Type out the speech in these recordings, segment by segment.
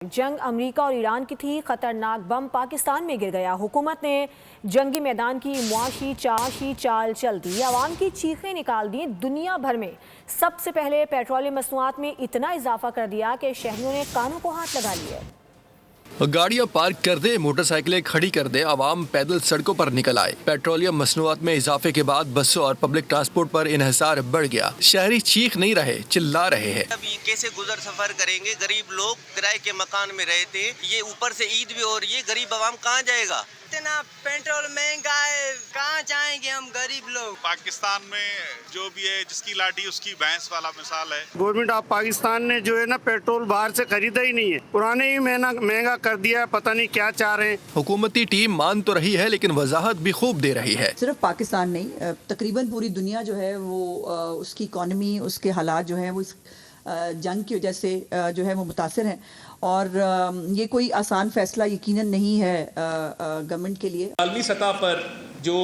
जंग अमेरिका और ईरान की थी, खतरनाक बम पाकिस्तान में गिर गया। हुकूमत ने जंगी मैदान की मुआशी चाल चल दी, आवाम की चीखें निकाल दी। दुनिया भर में सबसे पहले पेट्रोलियम मसनूआत में इतना इजाफा कर दिया कि शहरियों ने कानों को हाथ लगा लिए। गाड़ियां पार्क कर दे, मोटरसाइकिलें खड़ी कर दे, आवाम पैदल सड़कों पर निकल आए। पेट्रोलियम मसनूआत में इजाफे के बाद बसों और पब्लिक ट्रांसपोर्ट पर इन्हिसार बढ़ गया। शहरी चीख नहीं रहे, चिल्ला रहे हैं। अभी कैसे गुजर सफर करेंगे? गरीब लोग किराए के मकान में रहते, ये ऊपर से ईद भी हो रही है, गरीब आवाम कहाँ जाएगा? इतना पेट्रोल महंगा है, कहाँ जाएंगे हम गरीब लोग? पाकिस्तान में जो भी है, जिसकी लाठी उसकी भैंस वाला मिसाल है। गवर्नमेंट ऑफ पाकिस्तान ने जो है ना पेट्रोल बाहर से खरीदा ही नहीं है, पुराने ही महंगा कर दिया है। पता नहीं क्या चाह रहे हैं। हुकूमती टीम मान तो रही है लेकिन वजाहत भी खूब दे रही है। सिर्फ पाकिस्तान नहीं, तकरीबन पूरी दुनिया जो है वो उसकी इकॉनमी, उसके हालात जो है वो इस जंग की वजह से जो है वो मुतासिर हैं। और ये कोई आसान फैसला यकीनन नहीं है गवर्नमेंट के लिए। आलमी सतह पर जो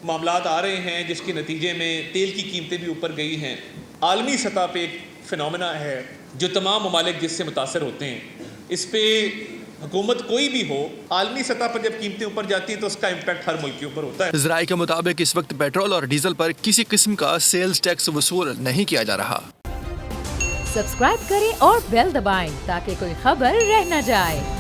मामलात आ रहे हैं, जिसके नतीजे में तेल की कीमतें भी ऊपर गई हैं, आलमी सतह पे एक फिनोमेना है जो तमाम ममालिक जिससे मुतासर होते हैं। इस पे हुकूमत कोई भी हो, आलमी सतह पर जब कीमतें ऊपर जाती हैं तो उसका इम्पैक्ट हर मुल्क के ऊपर होता है। ज़राए के मुताबिक इस वक्त पेट्रोल और डीजल पर किसी किस्म का सेल्स टैक्स वसूल नहीं किया जा रहा। सब्सक्राइब करें और बेल दबाएं ताकि कोई खबर रह न जाए।